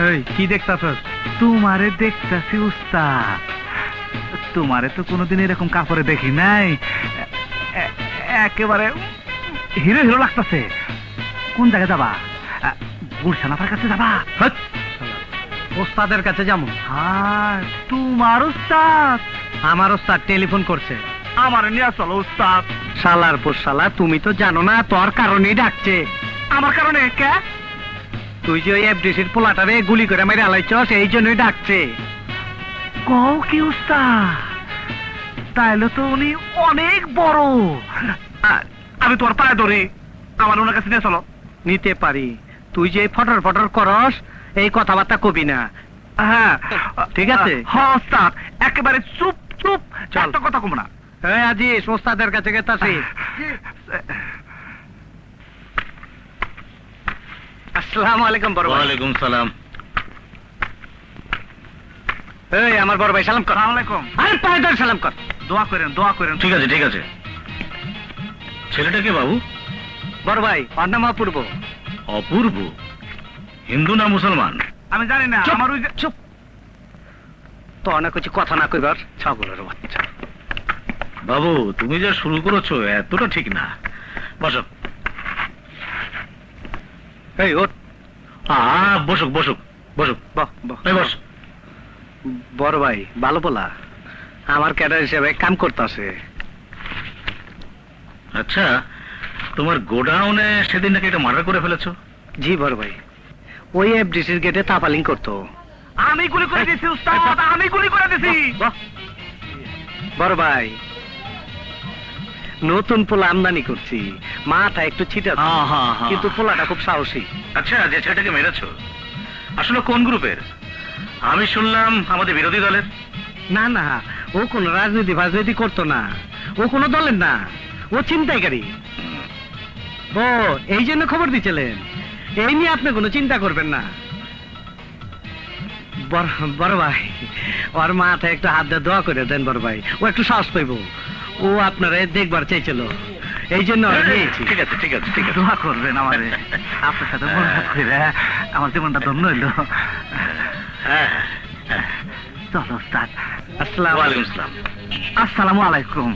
এই কি দেখতাছস? তোমারে দেখতাছি উস্তাদ। তোমারে তো কোনোদিন এরকম কাপড়ে দেখি নাই, একেবারে হিরো হিরো লাগতাছে। কোন জায়গায় যাবা? গুলশান আপার কাছে যাবা? ওস্তাদের কাছে যাবো। হ্যাঁ, তোমার উস্তাদ? আমার ওস্তাদ টেলিফোন করছে। আমার নিয়ে চলো উস্তাদ। শালার পর শালা, তুমি তো জানো না তোর কারণেই ডাকছে। আমার কারণে? কে? তুই যে ওই এফডিসির পোলাটারে গুলি করে মেরে আলাইছস, এই জন্যই ডাকছে। কও কি উস্তাদ? তাইলে তো উনি অনেক বড়। আমি তোমার পায়ে ধরি, আমার ওনার কাছে নিয়ে চলো। নিতে পারি, তুই যে ফটর ফটর করস এই কথাবার্তা কবি না। হ্যাঁ ঠিক আছে। হ্যাঁ উস্তাদ, একেবারে চুপ চুপ, চল। একটা কথা কম না। হ্যাঁ আজিস, ওস্তাদের কাছে গেতাছি। আসসালামু আলাইকুম বড় ভাই। ওয়ালাইকুম সালাম। এই আমার বড় ভাই, সালাম কর। আসসালামু আলাইকুম। আরে পায়ে ধরে সালাম কর। দোয়া করেন, দোয়া করেন। ঠিক আছে ঠিক আছে। ছেলেটা কে বাবু? বড় ভাই, ওর নাম অপূর্ব। অপূর্ব? হিন্দু না মুসলমান? আমি জানি না, চুপ, আমার ওই যে চুপ। তো অনেক কিছু কথা না কইবার, ছাগলের বাচ্চা। বাবু তুমি যা শুরু করেছো এতটা ঠিক না। বসো। এই ওঠ। বসুক বসুক বসুক। বাহ বাহ। এই বস। বড় ভাই ভালো বলা, আমার ক্যাডার হিসেবে কাম করতেছে। আচ্ছা, তোমার গোডাউনে সেদিন নাকি একটা মার্ডার করে ফেলেছো? জি বড় ভাই, ওই এফডিসির গেটে তাপালিং করতো। আমি গুলি করে দিয়েছি উস্তাদ, আমি গুলি করে দিয়েছি। বাহ। বড় ভাই, নতুন পোলা আমদানি করছি, মাথা একটু ছিটা, কিন্তু পোলাটা খুব সাহসী। আচ্ছা, যে ছেলেটাকে মেরেছো আসলে কোন গ্রুপের? আমি শুনলাম আমাদের বিরোধী দলের। না না, ও কোন রাজনীতি ফাজনীতি করতো না, ও কোনো দলের না, ও ছিনতাইকারী। ও এই জন্য খবর দিচ্ছিলেন, এই নিয়ে আপনি কোনো চিন্তা করবেন না। বড় ভাই, ওর মাথায় একটু হাত দিয়ে দোয়া করে দেন বড় ভাই, ও একটু সাহস পাইব। ও আপনারা দেখবার চাইছিল, এই জন্য নিয়েছি। ঠিক আছে ঠিক আছে ঠিক আছে। দোয়া করবেন আমারে, আপনার সাথে বন্ধুত্ব করে আমার জীবনটা ধন্য হইল। হ্যাঁ। চলো উস্তাদ। আসসালামু ওয়ালাইকুম আসসালাম। আসসালামু আলাইকুম।